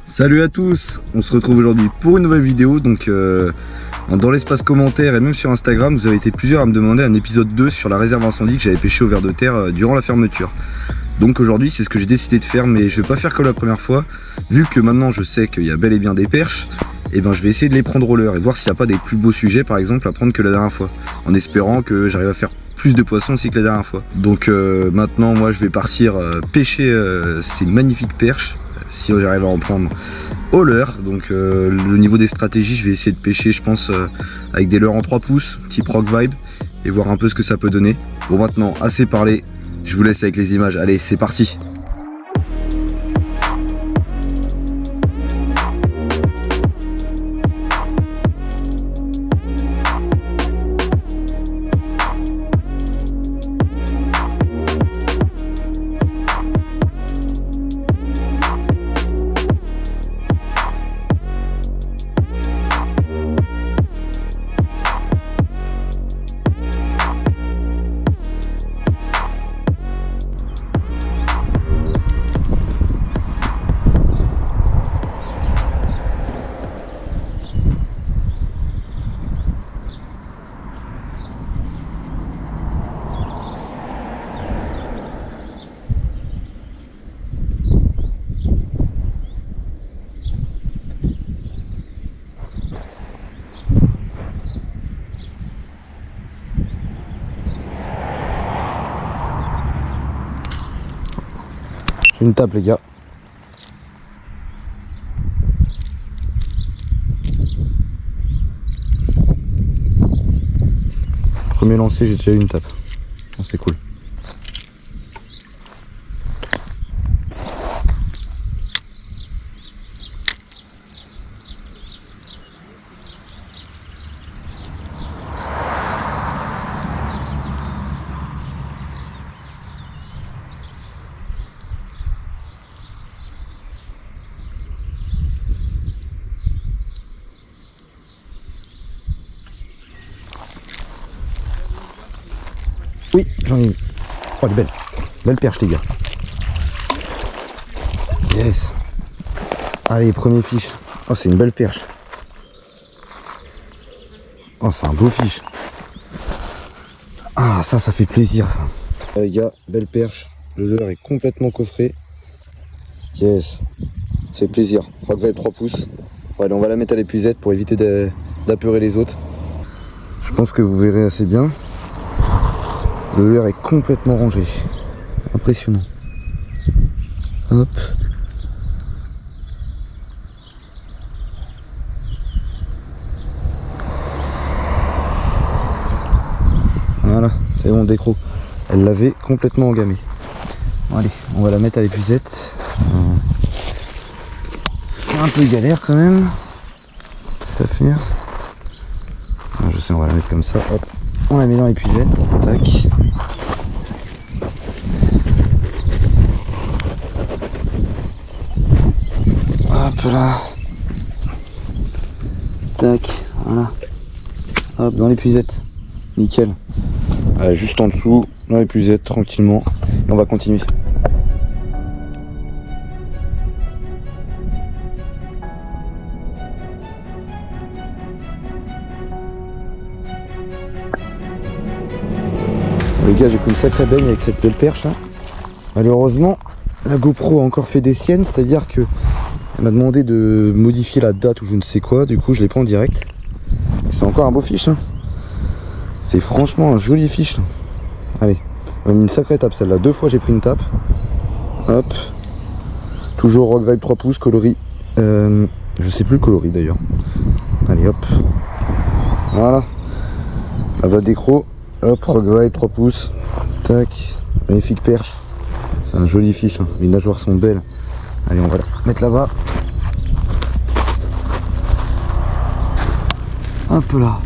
Salut à tous, on se retrouve aujourd'hui pour une nouvelle vidéo. Donc dans l'espace commentaire et même sur Instagram, vous avez été plusieurs à me demander un épisode 2 sur la réserve incendie que j'avais pêché au ver de terre durant la fermeture. Donc aujourd'hui c'est ce que j'ai décidé de faire, mais je vais pas faire comme la première fois. Vu que maintenant je sais qu'il y a bel et bien des perches, et ben je vais essayer de les prendre au leurre et voir s'il n'y a pas des plus beaux sujets par exemple à prendre que la dernière fois, en espérant que j'arrive à faire plus de poissons aussi que la dernière fois. Donc maintenant moi je vais partir pêcher ces magnifiques perches, si j'arrive à en prendre au leurre. Donc le niveau des stratégies, je vais essayer de pêcher je pense avec des leurres en 3 pouces, type rock vibe, et voir un peu ce que ça peut donner. Bon, maintenant assez parlé, je vous laisse avec les images, allez c'est parti. Une tape les gars. Premier lancé, j'ai déjà eu une tape. Bon, c'est cool. Oui, j'en ai une. Oh, elle est belle. Belle perche, les gars. Yes. Allez, premier fiche. Oh, c'est une belle perche. Oh, c'est un beau fiche. Ah, ça fait plaisir, ça. Les gars, belle perche. Le leurre est complètement coffré. Yes. C'est plaisir. Rock vibe 3 pouces. Bon, allez, on va la mettre à l'épuisette pour éviter d'apeurer les autres. Je pense que vous verrez assez bien. Le leurre est complètement rangé. Impressionnant. Hop. Voilà, c'est bon, décro. Elle l'avait complètement engamé. Bon, allez, on va la mettre à l'épuisette. C'est un peu galère quand même, cette affaire. Je sais, on va la mettre comme ça. Hop. On la met dans l'épuisette. Tac. Hop là. Tac. Voilà. Hop, dans l'épuisette. Nickel. Allez, juste en dessous, dans l'épuisette, tranquillement. Et on va continuer. Les gars, j'ai pris une sacrée baigne avec cette belle perche. Malheureusement, la GoPro a encore fait des siennes, c'est-à-dire que elle m'a demandé de modifier la date ou je ne sais quoi, du coup je l'ai pris en direct. C'est encore un beau fiche. C'est franchement un joli fiche. Allez, on a mis une sacrée tape celle-là. 2 fois j'ai pris une tape. Hop. Toujours rock vibe 3 pouces, coloris. Je sais plus le coloris d'ailleurs. Allez hop. Voilà. La va d'écro. Hop, rock vibe 3 pouces. Tac. Magnifique perche. C'est un joli fiche. Les nageoires sont belles. Allez, on va la mettre là-bas. Hop là.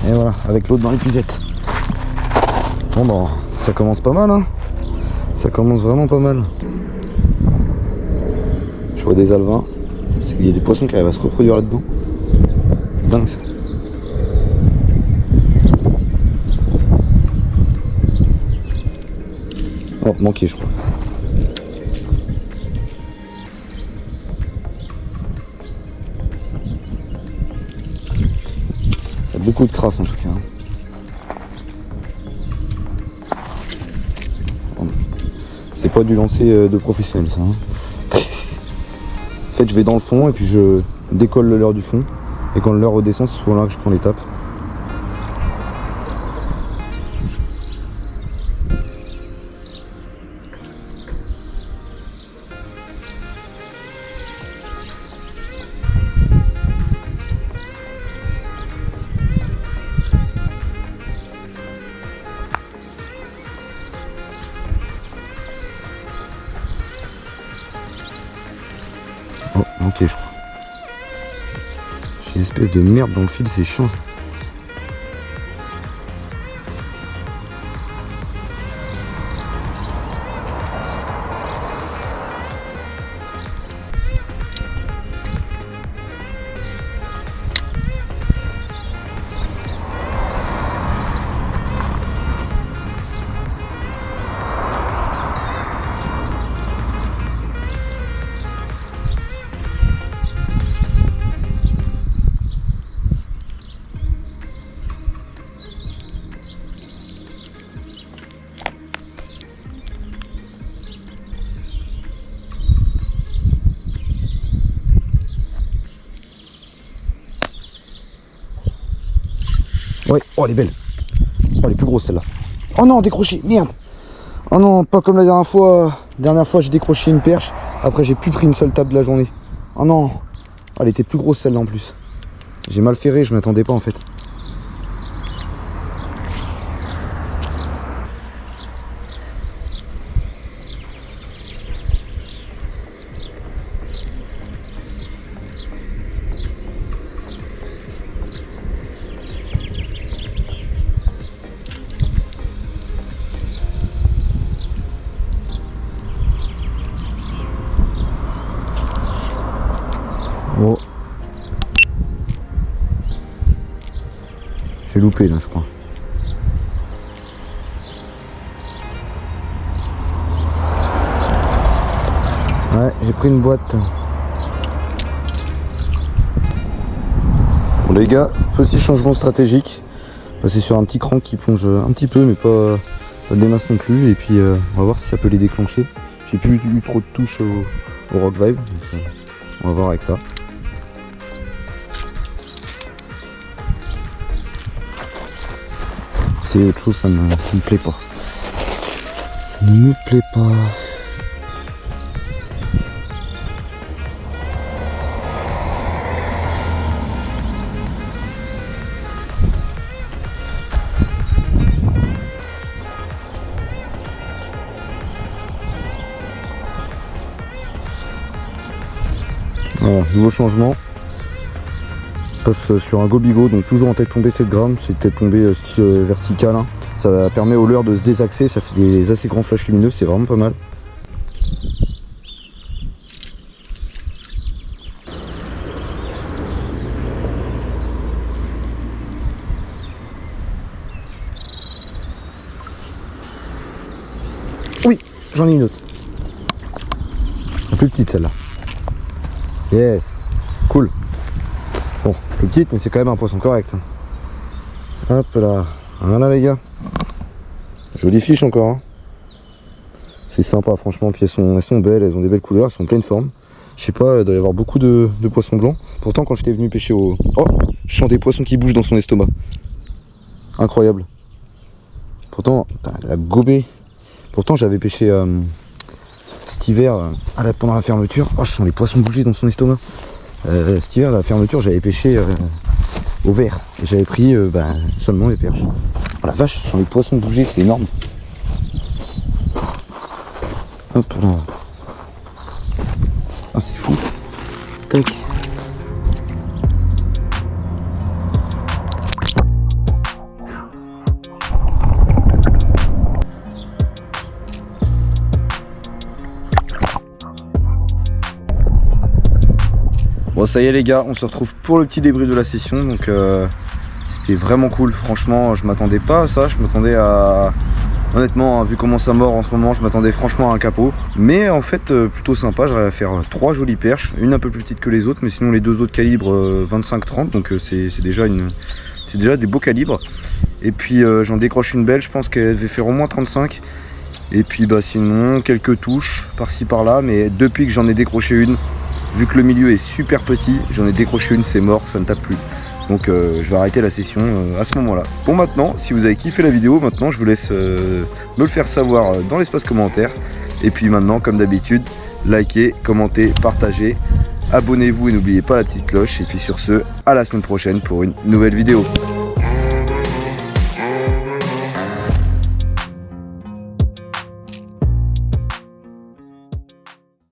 Et voilà, avec l'autre dans l'épuisette. Bon bah, ça commence pas mal hein. Ça commence vraiment pas mal. Je vois des alevins. Il y a des poissons qui arrivent à se reproduire là-dedans. Dingue ça. Oh, manqué je crois. y a beaucoup de crasse en tout cas. C'est pas du lancer de professionnel ça. En fait je vais dans le fond et puis je décolle le leurre du fond. Et quand le leurre redescend, c'est souvent là que je prends l'étape. Oh, ok je crois. J'ai une espèce de merde dans le fil, c'est chiant. Ouais, oh elle est belle. Oh elle est plus grosse celle-là. Oh non, décroché, merde. Oh non, pas comme la dernière fois. Dernière fois j'ai décroché une perche. Après j'ai plus pris une seule table de la journée. Oh non. Oh, elle était plus grosse celle-là en plus. J'ai mal ferré, je m'attendais pas en fait. Oh. J'ai loupé là je crois. Ouais, j'ai pris une boîte. Bon les gars, petit changement stratégique. Passer sur un petit crank qui plonge un petit peu mais pas des masses non plus. Et puis on va voir si ça peut les déclencher. J'ai plus eu trop de touches au Rock Vibe. Donc, on va voir avec ça. C'est autre chose, ça me plaît pas. Ça ne me plaît pas. Alors, nouveau changement. Je passe sur un Gobigo, donc toujours en tête tombée 7 grammes, c'est tête tombée style vertical. Hein. Ça permet au leurre de se désaxer, ça fait des assez grands flashs lumineux, c'est vraiment pas mal. Oui, j'en ai une autre. La plus petite celle-là. Yes, cool. Bon, plus petite, mais c'est quand même un poisson correct. Hop là, voilà les gars. Jolie fiche encore. Hein. C'est sympa, franchement. Puis elles sont belles, elles ont des belles couleurs, elles sont en pleine forme. Je sais pas, il doit y avoir beaucoup de poissons blancs. Pourtant, quand j'étais venu pêcher au... Oh, je sens des poissons qui bougent dans son estomac. Incroyable. Pourtant, elle a gobé. Pourtant, j'avais pêché cet hiver pendant la fermeture. Oh, je sens les poissons bouger dans son estomac. Cet hiver, à la fermeture, j'avais pêché au vert. Et j'avais pris seulement les perches. Oh la vache, je sens les poissons bouger, c'est énorme. Hop là. Ah, c'est fou. Tac. Bon ça y est les gars, on se retrouve pour le petit débrief de la session, donc c'était vraiment cool, franchement je m'attendais pas à ça, je m'attendais à... Honnêtement, vu comment ça mord en ce moment, je m'attendais franchement à un capot. Mais en fait, plutôt sympa, j'arrive à faire 3 jolies perches, une un peu plus petite que les autres, mais sinon les deux autres calibres 25-30, donc c'est déjà une c'est déjà des beaux calibres. Et puis j'en décroche une belle, je pense qu'elle devait faire au moins 35. Et puis sinon quelques touches par-ci par-là, mais depuis que j'en ai décroché une, vu que le milieu est super petit, j'en ai décroché une, c'est mort, ça ne tape plus. Donc je vais arrêter la session à ce moment là. Bon, maintenant, si vous avez kiffé la vidéo, maintenant je vous laisse me le faire savoir dans l'espace commentaire. Et puis maintenant, comme d'habitude, likez, commentez, partagez, abonnez-vous et n'oubliez pas la petite cloche. Et puis sur ce, à la semaine prochaine pour une nouvelle vidéo.